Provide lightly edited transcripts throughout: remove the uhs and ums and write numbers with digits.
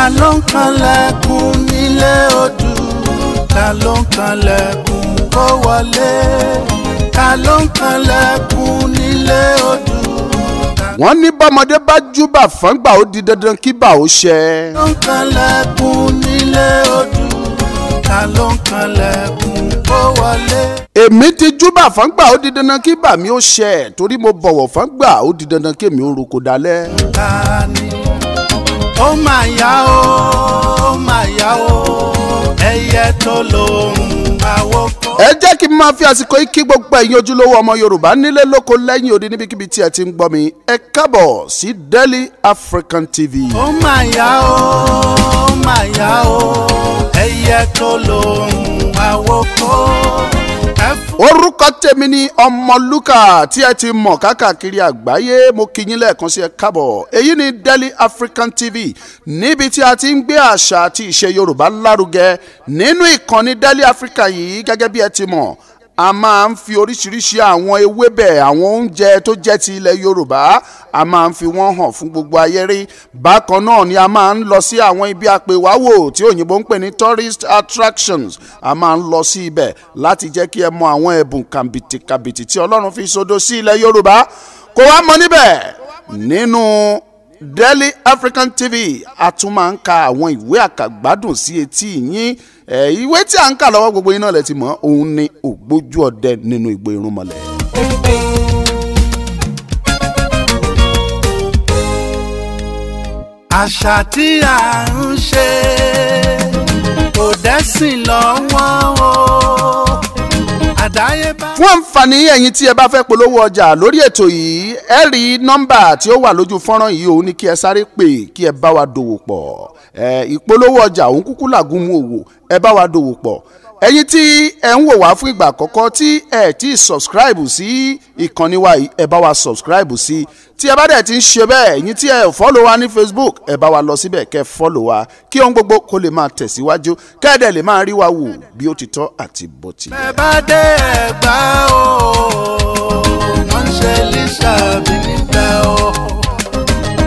ta ló ń kanlẹ̀kùn nílé odù, ta ló ń kanlẹ̀kùn kó wọlé, ta ló ń kanlẹ̀kùn nílé odù. wọ́n ní bọ́mọdé bá júbà fọ́ngbà ó di dandan kí bà ó ṣẹ. ta ló ń kanlẹ̀kùn nílé odù, ta ló ń kanlẹ̀kùn kó wọlé. èmi ti júbà fọ́ngbà ó di dandan kí bà mí ó ṣẹ torí mo bọ̀wọ̀ fọ́ngbà ó di dandan kí èmi ó roko dalẹ̀. ta ni ó máa yá o, ó máa yá o, ẹyẹ tó lóhùn àwòkọ́. ẹ jẹ́ kí n máa fi àsìkò yìí kí gbogbo ẹ̀yin ojúlówó ọmọ Yorùbá nílé lóko lẹ́yìn odi níbikíbi tí ẹ ti ń gbọ́ mi ẹ káàbọ̀ sí Daily African TV. ó máa yá o, ó máa yá o, ẹyẹ tó lóhùn àwòkọ́. orúkọ tèmi ni Ọmọlúkà tí ẹ ti mọ̀ káàkiri àgbáyé mo kí yín lẹ́ẹ̀kan sí ẹ káàbọ̀. èyí ni Daily African TV níbi tí a ti ń gbé àṣà àti ìṣe Yorùbá lárugẹ nínú ìkànnì Daily Africa yìí. gẹ́gẹ́ bí ẹ ti mọ̀ a máa ń fi oríṣiríṣi àwọn ewébẹ̀ àwọn oúnjẹ tó jẹ́ ti ilẹ̀ Yorùbá a máa ń fi wọ́n hàn fún gbogbo ayé rí. bákan náà ni a máa ń lọ sí àwọn ibi àpèwáwò tí òyìnbó ń pè ní tourist attractions. a máa ń lọ sí ibẹ̀ láti jẹ́ kí ẹ mọ àwọn ẹ̀bùn kàbìtì tí Ọlọ́run fi sódò sí ilẹ̀ Yorùbá. kò wá mọ níbẹ̀ nínú Daily African TV a tún máa ń ka àwọn ìwé àkàgbádùn sí etí yín. ìwé tí a ń kà lọ́wọ́ gbogbo yín náà lẹ ti mọ̀ òun ni Ògbójú Ọdẹ nínú Igbó Irúnmọlẹ̀. àṣà tí a ń ṣe kò dẹ́sìn lọ́wọ́ o, àdáyébá. fún àǹfààní ẹ̀yin tí ẹ bá fẹ́ polówó ọjà lórí ètò yìí ẹ rí nọ́mbà tí ó wà lójú fọ́nrán yìí òun ni kí ẹ sáré pè kí ẹ bá wa dòwò pọ̀. ìpolówó ọjà òun kúkú làgùn mú òwò ẹ bá wa dòwò pọ̀. ẹ̀yin tí ẹ ń wò wá fún ìgbà àkọ́kọ́ tí ẹ ti subscribe sí ìkànnì wa yìí ẹ bá wa subscribe sí. tí ẹ bá dẹ̀ ti ń ṣe bẹ́ẹ̀ ẹ̀yin tí ẹ follow wa ní Facebook ẹ bá wa lọ síbẹ̀ kẹ́ follow wa kí ohun gbogbo kó lè máa tẹ̀síwájú kẹ́ẹ̀dẹ̀ lè máa rí wa wò bí ó ti tọ́ àti bó ti. ẹ bá dé Ẹ̀gbá o, wọ́n ń ṣe Lísàbí níbẹ̀ o,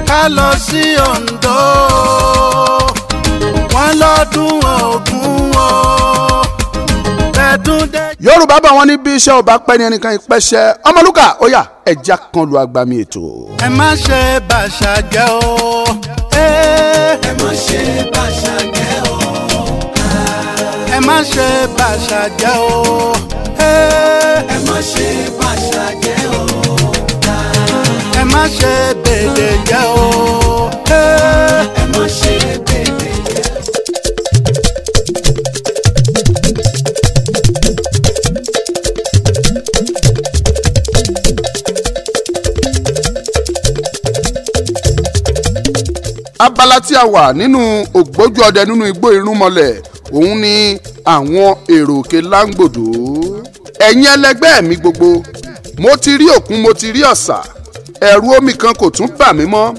ká lọ sí Oǹdó wọ́n lọ́dún Ògún o. Yorùbá bá wọn ní bí iṣẹ́ ò bá pẹ́ ní ẹnìkan ìpẹ́ṣẹ́. Ọmọlúkà ó yá ẹja kan lu agbami ètò. ẹ má ṣe bàṣà jẹ́ o. ẹ má ṣe bàṣà jẹ́ o. ẹ má ṣe bàṣà jẹ́ o. ẹ má ṣe bàṣà jẹ́ o. ẹ má ṣe bèdè jẹ́ o. ẹ má ṣe bèdè jẹ́. abala tí a wà nínú Ògbójú Ọdẹ nínú Igbó Irúnmọlẹ̀ òun ni àwọn èrò òkè láǹgbòdo. ẹ̀yin ẹlẹgbẹ́ mi gbogbo mo ti rí òkun mo ti rí ọ̀sà ẹ̀rù omi kan kò tún bà mí mọ́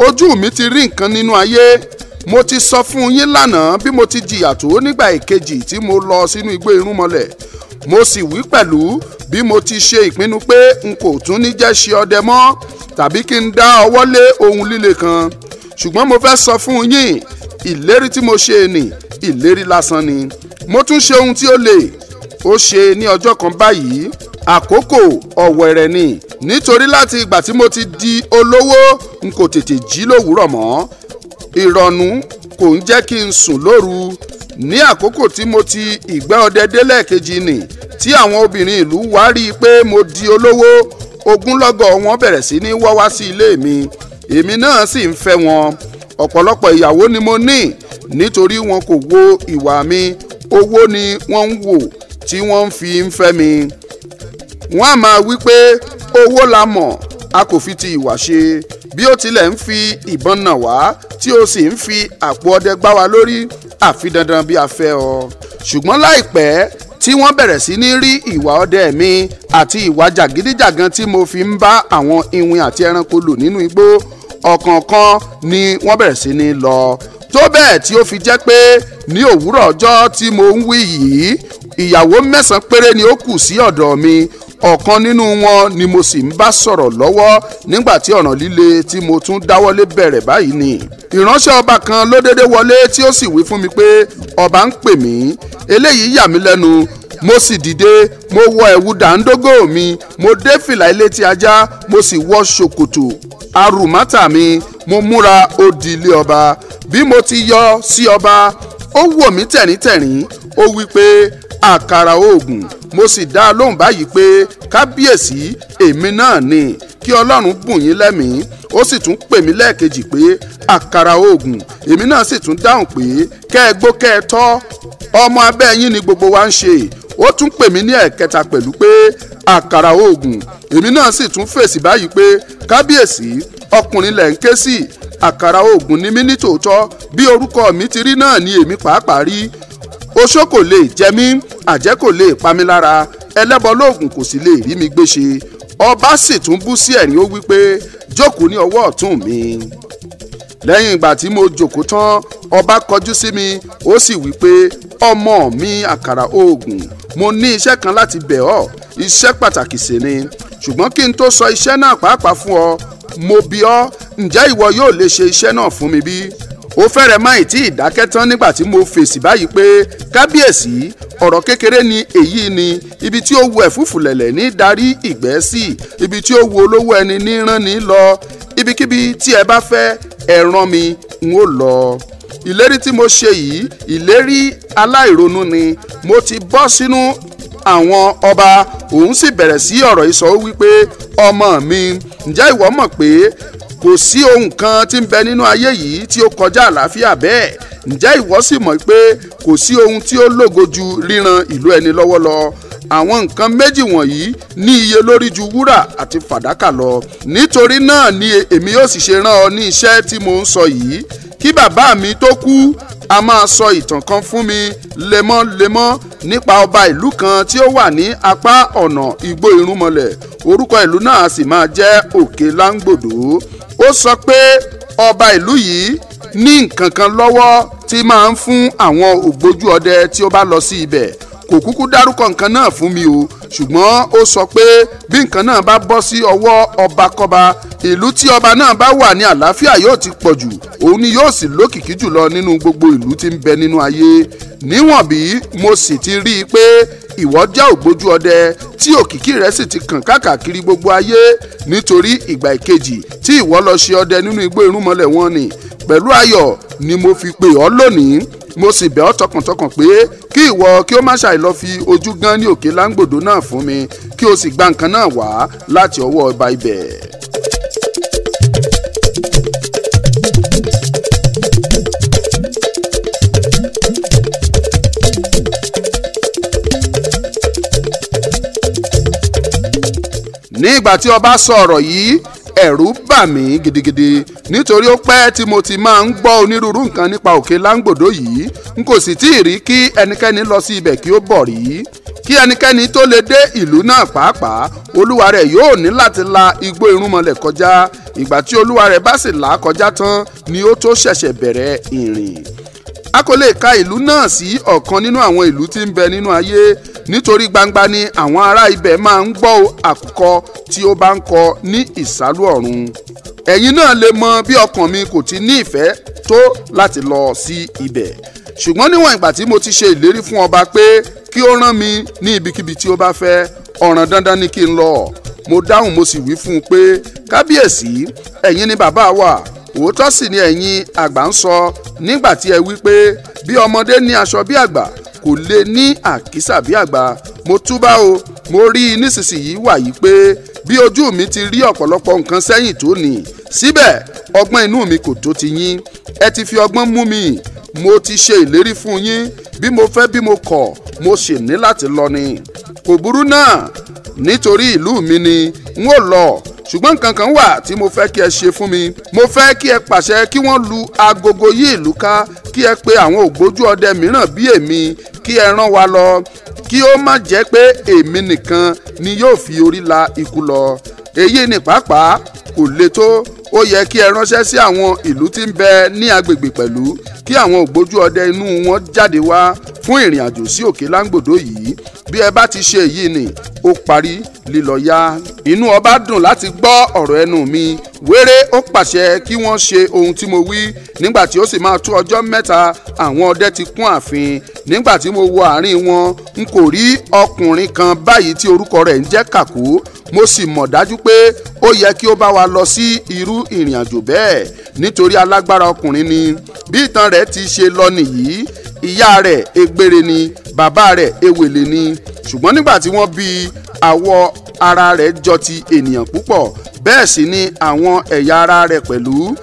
ojú mi ti rí nǹkan nínú ayé. mo ti sọ fún yín lánàá bí mo ti jìyà tó nígbà ìkejì tí mo lọ sínú Igbó Irúnmọlẹ̀. mo sì wí pẹ̀lú bí mo ti ṣe ìpinnu pé n kò tún ní jẹ́ ṣe ọdẹ mọ́ tàbí kí n dá ọwọ́ lé ohun líle kan. ṣùgbọ́n mo fẹ́ sọ fún yín ìlérí tí mo ṣe ni ìlérí lásán ni. mo tún ṣe ohun tí ó lè ó ṣe ní ọjọ́ kan báyìí. àkókò ọ̀wẹ̀rẹ̀ ni nítorí láti ìgbà tí mo ti di olówó n kò tètè jí lówùúrọ̀ mọ́. ìrọ̀nù kò ń jẹ́ kí n sùn lóru. ní àkókò tí mo ti ìgbẹ́ ọdẹ délẹ̀ kejì nì tí àwọn obìnrin ìlú wá rí i pé mo di olówó ogunlọ́gọ̀ wọn bẹ̀rẹ̀ sí ní wá wá sí ilé mi. èmi náà sì ń fẹ́ wọn. ọ̀pọ̀lọpọ̀ ìyàwó ni mo ní nítorí wọn kò wo ìwà mi owó ni wọ́n ń wò tí wọ́n fi ń fẹ́ mi. wọ́n á máa wí pé owó la mọ̀ a kò fi ti ìwà ṣe. bí ó tilẹ̀ ń fi ìbọn nà wá tí ó sì ń fi àpò ọdẹ gbá wa lórí àfi dandan bí a fẹ́ ọ. ṣùgbọ́n láìpẹ́ tí wọ́n bẹ̀rẹ̀ sí ní rí ìwà ọdẹ mi àti ìwà jàgídíjàgan tí mo fi ń bá àwọn iwin àti ẹranko lò nínú igbó ọ̀kọ̀ọ̀kan ni wọ́n bẹ̀rẹ̀ sí ní lọ. tó bẹ́ẹ̀ tí ó fi jẹ́ pé ní òwúrọ̀ ọjọ́ tí mo ń wí yìí ìyàwó 9 péré ni ó kù sí ọ̀dọ̀ mi. ọ̀kan nínú wọn ni mo sì ń bá sọ̀rọ̀ lọ́wọ́ nígbà tí ọ̀ràn líle tí mo tún dáwọ́lé bẹ̀rẹ̀ báyìí ni. ìránṣẹ́ ọba kan ló dédé wọlé tí ó sì wí fún mi pé ọba ń pè mí. Eléyìí yà mí lẹ́nu, mo sì dìde, mo wọ ẹ̀wù dàńdógó mi, mo dé fìlà elétí ajá, mo sì wọ ṣòkòtò àrùmátà mi, mo múra ó di ilé ọba. Bí mo ti yọ sí ọba, ó wò mí tẹ̀ríntẹ̀rín, ó wí pé àkàrà oògùn. Mo sì dá a lóhùn báyìí pé kábíyèsí, èmi náà ni, kí ọlọ́run bùn yín lẹ́mìí. Ó sì tún pè mí lẹ́ẹ̀kejì pé àkàrà oògùn. Èmi náà sì tún dáhùn pé kẹ́ ẹ gbó kẹ́ ẹ tọ́, ọmọ abẹ́ yín ni gbogbo wa ń ṣe. Ó tún pè mí ní ẹ̀kẹta pẹ̀lú pé àkàrà oògùn. Èmi náà sì tún fèsì báyìí pé kábíyèsí, ọkùnrin lẹ̀ ń ké sí, àkàrà oògùn ni mí ní tòótọ́, bí orúkọ mi ti rí náà ni èmi pàápàá rí. Oṣó kò lè jẹ mí, àjẹ́ kò lè pa mí lára, ẹlẹ́bọ lóògùn kò sì lè rí mi gbéṣe. Ọba sì tún bú sí ẹ̀rín, ó wí pé jókòó ní ọwọ́ ọ̀tún mi. Lẹ́yìn ìgbà tí mo jókòó tán, ọba kọjú sí mi, ó sì wí pé ọmọ mi àkàrà oògùn, mo ní iṣẹ́ kan láti bẹ̀ ọ́, iṣẹ́ pàtàkì sì ni. Ṣùgbọ́n kí n tó sọ iṣẹ́ náà pàápàá fún ọ, mo bi ọ́, ǹjẹ́ ìwọ yóò lè ṣe iṣẹ́ náà fún mi bí? Ó fẹ́rẹ̀ má ì tí ì dákẹ́ tán nígbà tí mo fèsì báyìí pé kábíyèsí, ọ̀rọ̀ kékeré ni èyí ni, ibi tí ó wu ẹ̀fúùfù lẹ̀lẹ̀ ní darí ìgbẹ́ sí, ibi tí ó wu olówó ẹni ní rán ní lọ, ibikíbi tí ẹ bá fẹ́ ẹ rán mi n ó lọ. Ìlérí tí mo ṣe yìí, ìlérí aláìronú ni. Mo ti bọ́ sínú àwọn ọba, òun sì bẹ̀rẹ̀ sí ọ̀rọ̀ ìsọ, ó wí pé ọmọ mi, ǹjẹ́ ìwọ mọ̀ pé kò sí ohun kan tí ń bẹ nínú ayé yìí tí ó kọjá àlàáfíà bẹ́ẹ̀? Ǹjẹ́ ìwọ sì mọ̀ pé kò sí ohun tí ó lógo ju ríran ìlú ẹni lọ́wọ́ lọ? Àwọn nǹkan méjì wọ̀nyí ní iye lórí ju wúrà àti fàdákà lọ. Nítorí náà ni èmi yóò sì ṣe rán ọ ní iṣẹ́ tí mo ń sọ yìí. Kí bàbá mi tó kú, a máa sọ ìtàn kan fún mi lemọ́lemọ́ nípa ọba ìlú kan tí ó wà ní apá ọ̀nà igbó irúnmọlẹ̀. Orúkọ ìlú náà sì máa jẹ́ Òkè Láńgbòdo. Ó sọ pé ọba ìlú yìí ní nǹkan kan lọ́wọ́ tí máa ń fún àwọn ògbójú ọdẹ tí ó bá lọ sí ibẹ̀. Kò kúkú dárúkọ nǹkan náà fún mi o, ṣùgbọ́n ó sọ pé bí nǹkan náà bá bọ́ sí ọwọ́ ọbakọ́ba, ìlú tí ọba náà bá wà ní àlàáfíà yóò ti pọ̀ jù, òun ni yóò sì lókìkí jùlọ nínú gbogbo ìlú tí ń bẹ nínú ayé. Níwọ̀n bí mo sì ti rí i pé ìwọ jẹ́ ògbójú ọdẹ tí òkìkí rẹ̀ sì ti kàn káàkiri gbogbo ayé, nítorí ìgbà ìkejì tí ìwọ lọ ṣe ọdẹ nínú igbó irúnmọlẹ̀ wọn ni, pẹ̀lú ayọ̀ ni mo fi pè ọ́ lónìí. Mo sì bẹ̀ ọ́ tọkàntọkàn pé kí ìwọ kí ó má ṣàì lọ fi ojú gan ní Òkè Láńgbòdo náà fún mi, kí o sì gba nǹkan náà wá láti ọwọ́ ọba ibẹ̀. Ní ìgbà tí ọba sọ ọ̀rọ̀ yìí, ẹ̀rù bà mí gidigidi, nítorí ó pẹ́ tí mo ti máa ń gbọ́ onírúurú nǹkan nípa Òkè Láńgbòdo yìí. N kò sì tí ì rí kí ẹnikẹ́ni lọ sí ibẹ̀ kí ó bọ̀ rí. Kí ẹnikẹ́ni tó lè dé ìlú náà pàápàá, olúwa rẹ̀ yóò ní láti la igbó irúnmọlẹ̀ kọjá. Ìgbà tí olúwa rẹ̀ bá sì là á kọjá tán ni ó tó ṣẹ̀ṣẹ̀ bẹ̀rẹ̀ ìrìn. A kò lè ka ìlú náà sí ọ̀kan nínú àwọn ìlú tí ń bẹ nínú ayé, nítorí gbangba ni àwọn ará ibẹ̀ máa ń gbọ́ àkùkọ tí ó bá ń kọ ní ìsálú ọ̀run. Ẹ̀yin náà lè mọ bí ọkàn mi kò ti ní ìfẹ́ tó láti lọ sí ibẹ̀. Ṣùgbọ́n níwọ̀n ìgbà tí mo ti ṣe ìlérí fún ọba pé kí ó rán mi ní ibikíbi tí ó bá fẹ́, ọ̀ràn dandan ni kí n lọ. Mo dáhùn, mo sì wí fún un pé kábíyèsí, ẹ̀yin ni bàbá wa, òótọ́ sì ni ẹ̀yin àgbà ń sọ nígbà tí ẹ wí pé bí ọmọdé ní aṣọ bí àgbà kò lè ní àkísà bí àgbà. Mo túbá o, mo rí i nísinsìnyí wàyí pé bí ojú mi ti rí ọ̀pọ̀lọpọ̀ nǹkan sẹ́yìn tó nì, síbẹ̀ ọgbọ́n inú mi kò tó ti yín. Ẹ ti fi ọgbọ́n mú mi. Mo ti ṣe ìlérí fún yín, bí mo fẹ́ bí mo kọ̀, mo sì ní láti lọ ni. Kò burú náà, nítorí ìlú mi ni n ó lọ. Ṣùgbọ́n nǹkan kan wà tí mo fẹ́ kí ẹ ṣe fún mi. Mo fẹ́ kí ẹ pàṣẹ kí wọ́n lu agogo yí ìlú ká, kí ẹ pe àwọn ògbójú ọdẹ mìíràn bí èmi, kí ẹ rán wa lọ, kí ó má jẹ́ pé èmi nìkan ni yóò fi orí la ikú lọ. Èyí ni pàápàá kò le tó. Ó yẹ kí ẹ ránṣẹ́ sí àwọn ìlú tí ń bẹ ní agbègbè pẹ̀lú, kí àwọn ògbójú ọdẹ inú wọn jáde wá fún ìrìn àjò sí òkè láńgbòdo yìí. Bí ẹ bá ti ṣe èyí ni ó parí lílọ yá. Inú ọba dùn láti gbọ́ ọ̀rọ̀ ẹnu mi. Wéré ó pàṣẹ kí wọ́n ṣe ohun tí mo wí. Nígbà tí ó sì máa tó ọjọ́ mẹ́ta, àwọn ọdẹ ti kún ààfin. Nígbà tí mo wo àárín wọn, n kò rí ọkùnrin kan báyìí tí orúkọ rẹ̀ ń jẹ́ Kàkó. Mo sì mọ̀ dájú pé ó yẹ kí ó bá wa lọ sí irú ìrìn àjò bẹ́ẹ̀ nítorí alágbára ọkùnrin ni. Bí ìtàn rẹ̀ ti ṣe lọ nìyí, ìyá rẹ̀ egbére ni, bàbá rẹ̀ ewèlè ni. Ṣùgbọ́n nígbà tí wọ́n bí, àwọ̀ ara rẹ̀ jọ ti ènìyàn púpọ̀, bẹ́ẹ̀ sì ni àwọn ẹ̀yà ara rẹ̀ pẹ̀lú.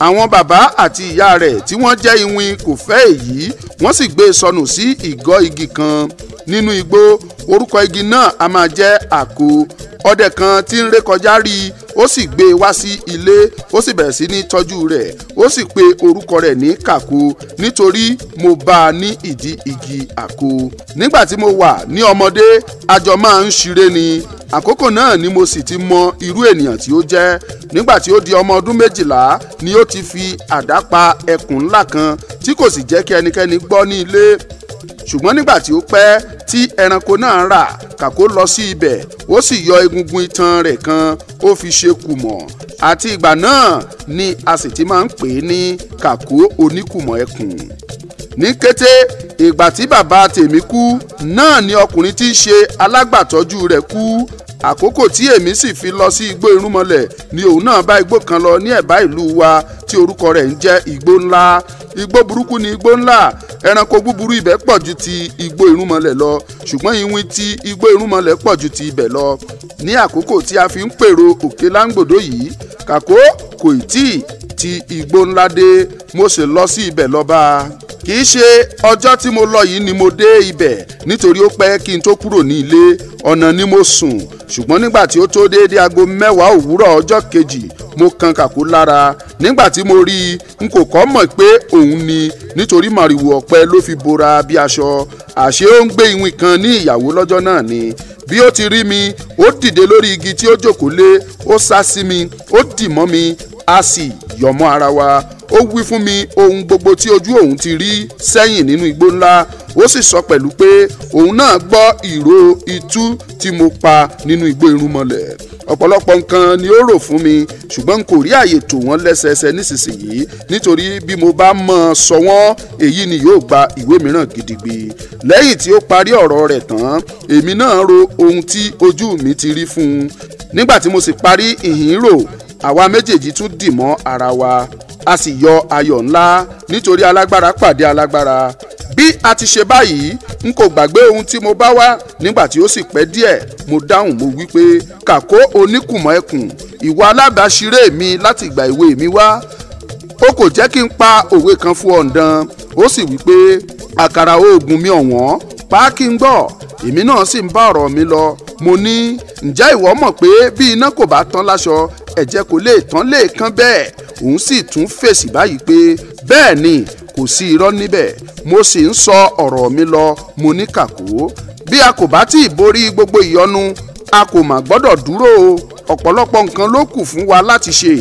Àwọn bàbá àti ìyá rẹ̀ tí wọ́n jẹ́ iwin kò fẹ́ èyí, wọ́n sì gbé e sọnù sí ìgọ́ igi kan nínú igbó. Orúkọ igi náà a máa jẹ́ àkó. Ọdẹ kan tí ń rékọjá rí i, ó sì gbé e wá sí ilé, ó sì bẹ̀rẹ̀ sí ní tọ́jú rẹ̀, ó sì pe orúkọ rẹ̀ ní Kàkó nítorí mo bá a ní ìdí igi àkó. Nígbà tí mo wà ní ọmọdé, a jọ máa ń ṣeré ni. Àkókò náà ni mo sì ti mọ irú ènìyàn tí ó jẹ́. Nígbà tí ó di ọmọ ọdún 12 ni ó ti fi àdá pa ẹkùn ńlá kan tí kò sì jẹ́ kí ẹnikẹ́ni gbọ́ ní ilé. Ṣùgbọ́n nígbà tí ó pẹ́ tí ẹranko náà rà, Kàkó lọ sí ibẹ̀, ó sì yọ egungun itan rẹ̀ kan, ó fi ṣe kùmọ̀. Àti ìgbà náà ni a sì ti máa ń pè é ní Kàkó oníkùmọ̀ ẹkùn. Ní kété ìgbà tí bàbá tèmi kú, náà ni ọkùnrin tí í ṣe alágbàtọ́jú rẹ̀ kú. Àkókò tí èmi sì fi lọ sí igbó irúnmọlẹ̀ ni òun náà bá igbó kan lọ ní ẹ̀bá ìlú wa tí orúkọ rẹ̀ ń jẹ́ igbó ńlá. Igbó burúkú ni igbó ńlá. Ẹranko búburú ibẹ̀ pọ̀ ju ti igbó irúnmọlẹ̀ lọ, ṣùgbọ́n iwin ti igbó irúnmọlẹ̀ pọ̀ ju ti ibẹ̀ lọ. Ní àkókò tí a fi ń pèrò òkè láńgbòdo yìí, Kàkó kò tí ì ti igbó ńlá dé. Mo sì lọ sí ibẹ̀ lọ bá a. Kì í ṣe ọjọ́ tí mo lọ yìí ni mo dé ibẹ̀ nítorí ó pẹ́ kí n tó kúrò ní ilé. Ọ̀nà ni mo sùn, ṣùgbọ́n nígbà tí ó tó déédéé aago 10 òwúrọ̀ ọjọ́ kejì, mo kan Kàkó lára. Nígbà tí mo rí i, n kò kọ́ mọ̀ pé òun ni nítorí màrìwò ọ̀pẹ ló fi bora bí aṣọ. Àṣé ó ń gbé iwin kan ní ìyàwó lọ́jọ́ náà ni. Bí ó ti rí mi, ó dìde lórí igi tí ó jókòó lé, ó sá sí mi, ó dì mọ́ mi, a sì yọ̀ mọ́ ara wa. Ó wí fún mi ohun gbogbo tí ojú òun ti rí sẹ́yìn nínú igbó ńlá. Ó sì sọ pẹ̀lú pé òun náà gbọ́ ìró itú tí mo pa nínú igbó irúnmọlẹ̀. Ọ̀pọ̀lọpọ̀ nǹkan ni ó rò fún mi, ṣùgbọ́n n kò rí àyè tò wọ́n lẹ́sẹẹsẹ nísinsìnyí nítorí bí mo bá mọ̀ sọ wọ́n, èyí ni yóò gba ìwé mìíràn gidigbi. Lẹ́yìn tí ó parí ọ̀rọ̀ rẹ̀ tán, èmi náà ro ohun tí ojú mi ti rí fún un. Nígbà tí mo sì parí ìhìn rò, àwa méjèèjì tún dì mọ́ ara wa. A sì yọ ayọ̀ ńlá nítorí alágbára pàdé alágbára. Bí a ti ṣe báyìí, n kò gbàgbé ohun tí mo bá wá. Nígbà tí ó sì pẹ́ díẹ̀, mo dáhùn, mo wí pé Kàkó oníkùmọ̀ ẹkùn, ìwọ alábàáṣiré mi láti ìgbà èwe mi wá. Ó kò jẹ́ kí n pa òwe kan fún ọ̀ǹdan. Ó sì wí pé àkàrà oògùn mi ọ̀wọ́n, pa á kí n gbọ́. Èmi náà sì ń bá ọ̀rọ̀ mi lọ. Mo ní, ǹjẹ́ ìwọ mọ̀ pé bí iná kò bá tán láṣọ, ẹ̀jẹ̀ kò lè tán lẹ́ẹ̀kan bẹ́ẹ̀? Òun sì tún fèsì báyìí pé bẹ́ẹ̀ ni, kò sí irọ́ níbẹ̀. Mo sì ń sọ ọ̀rọ̀ mi lọ. Mo ní Kàkó, bí a kò bá tí ì borí gbogbo ìyọnu, a kò mà gbọ́dọ̀ dúró o. Ọ̀pọ̀lọpọ̀ nǹkan ló kù fún wa láti ṣe.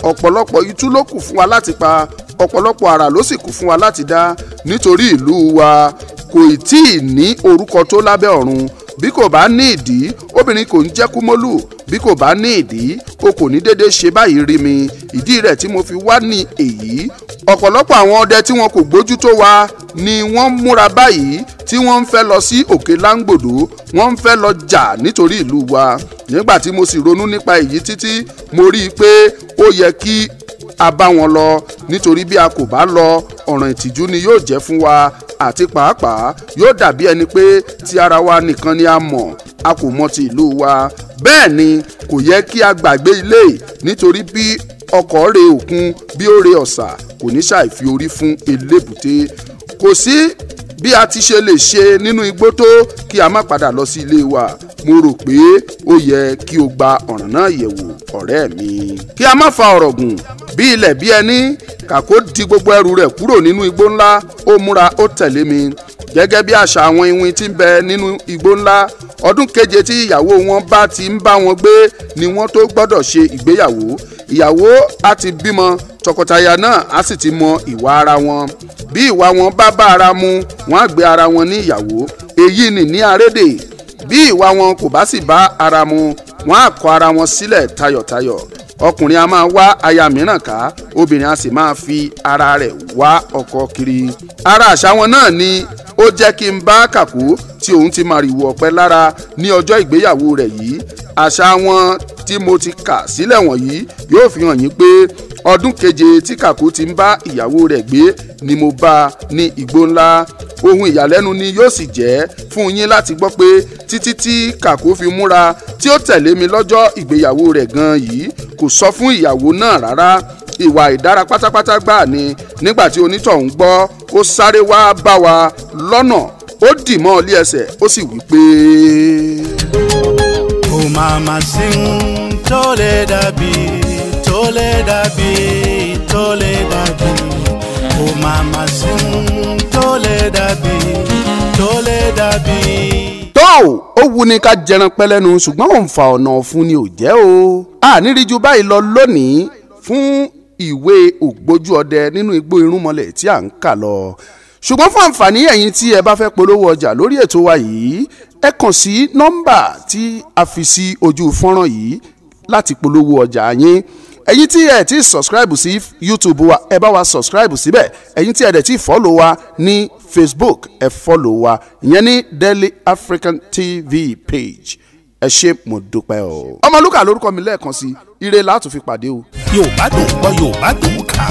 Ọ̀pọ̀lọpọ̀ itú ló kù fún wa láti pa. Ọ̀pọ̀lọpọ̀ àrà ló sì kù fún wa láti dá. Nítorí ìlú wa kò tí ì ní orúkọ tó lábẹ́ ọ̀run. Bí kò bá ní ìdí, obìnrin kò ń jẹ́ Kúmólú. Bí kò bá ní ìdí, o kò ní déédéé ṣe báyìí rí mi. Ìdí rẹ̀ tí mo fi wá ní èyí. Ọ̀pọ̀lọpọ̀ àwọn ọdẹ tí wọn kò gbójú tó wa ni wọ́n múra báyìí tí wọ́n ń fẹ́ lọ sí òkè láńgbòdo. Wọ́n ń fẹ́ lọ jà nítorí ìlú wa. Nígbà tí mo sì ronú nípa èyí títí, mo rí i pé ó yẹ kí a bá wọn lọ nítorí bí a kò bá lọ, ọ̀ràn ìtìjú ni yóò jẹ́ fún wa. Àti pàápàá yóò dàbí ẹni pé ti ara wa nìkan ni a mọ̀, a kò mọ̀ ti ìlú wa. Bẹ́ẹ̀ ni kò yẹ kí a gbàgbé ilé nítorí bí ọkọ̀ re òkun bí ó re ọ̀sà kò ní ṣàì fi orí fún elébùté. Kò sí bí a ti ṣe lè ṣe nínú igbó tó kí a má padà lọ sí ilé wa. Mo rò pé ó yẹ kí o gba ọ̀ràn náà yẹ̀wò, ọ̀rẹ́ mi. Kí a má fa ọ̀rọ̀ gùn, bí ilẹ̀ bí ẹni, Kàkó di gbogbo ẹrù rẹ̀ kúrò nínú igbó ńlá. Ó múra, ó tẹ̀lé mi. Gẹ́gẹ́ bí àṣà àwọn iwin tí ń bẹ nínú igbó ńlá, ọdún keje tí ìyàwó wọn bá ti ń bá wọn gbé ni wọ́n tó gbọ́dọ̀ ṣe ìgbéyàwó. Ìyàwó á ti bímọ, tọkọtaya náà á sì ti mọ ìwà ara wọn. Bí bí ìwà wọn bá bá ara mu wọ́n á gbé ara wọn ní ìyàwó èyí ni ní arédè bí ìwà wọn kò bá sì bá ara mu wọ́n á kọ ara wọn sílẹ̀ tayọ̀tayọ̀ ọkùnrin a máa wá aya mìíràn ká obìnrin a sì máa fi ara rẹ̀ wá ọkọ kiri ara àṣà wọn náà ni ó jẹ́ kí n bá Kàkú tí òun ti màrìwò ọ̀pẹ lára ní ọjọ́ ìgbéyàwó rẹ̀ yìí àṣà wọn tí mo ti kà sílẹ̀ wọ̀nyí yóò fi hàn yín pé ọdún keje tí Kàkú ti ń bá ìyàwó rẹ̀ gbé ni mo bá ní igbó ńlá ohun ìyàlẹ́nu ni yóò sì jẹ́ fún yín láti gbọ́ pé títí tí Kàkú fi múra tí ó tẹ̀lé mi lọ́jọ́ ìgbéyàwó rẹ̀ gan yìí kò sọ fún ìyàwó náà rárá ìwà ìdára pátápátá gbà ni nígbà tí onítọ̀hún gbọ́ ó sáré wá bá wa lọ́nà ó dì mọ́ ilé ẹsẹ̀ ó sì wí pé. kò máa ma sí tó lè dàbí tó lè dàbí tó lè dàbí kò máa ma sí tó lè dàbí tó lè dàbí. tó ó wu ni ká jẹran pẹ́ lẹ́nu ṣùgbọ́n òun fa ọ̀nà ọ̀fun ni ò jẹ́ o. àníríjú báyìí lọ lónìí fún ìwé ògbójú ọdẹ nínú igbó irúnmọlẹ̀ tí à ń kà lọ ṣùgbọ́n fún àǹfààní ẹ̀yin tí ẹ bá fẹ́ polówó ọjà lórí ètò wa yìí ẹ kàn sí nọ́mbà tí a fi sí ojú fọ́nrán yìí láti polówó ọjà yín ẹ̀yin tí ẹ ti subscribe sí YouTube wa ẹ bá wa subscribe síbẹ̀ ẹ̀yin tí ẹ dẹ̀ ti follow wa ní Facebook ẹ follow wa ìyẹn ní Daily African TV page ẹ ṣé mo dúpẹ́ o. Ọmọlúkà lórúkọ mi lẹ́ẹ̀kan sí ire látún fi pàdé o. Yorùbá dùn gbọ́ Yorùbá dùn kà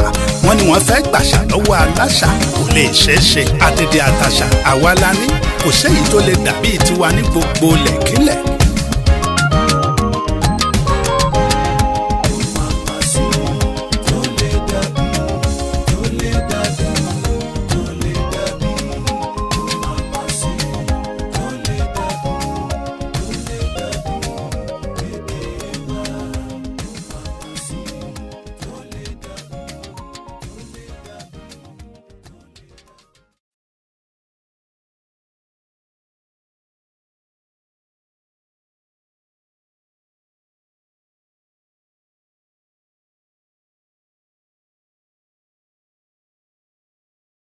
wọ́n ní wọ́n fẹ́ gbàṣà lọ́wọ́ aláṣà kò lè ṣeé ṣe àdèdè àtàṣà àwa la ní kò séyìí tó lè dàbí tiwa ní gbogbo lẹ̀kílẹ̀.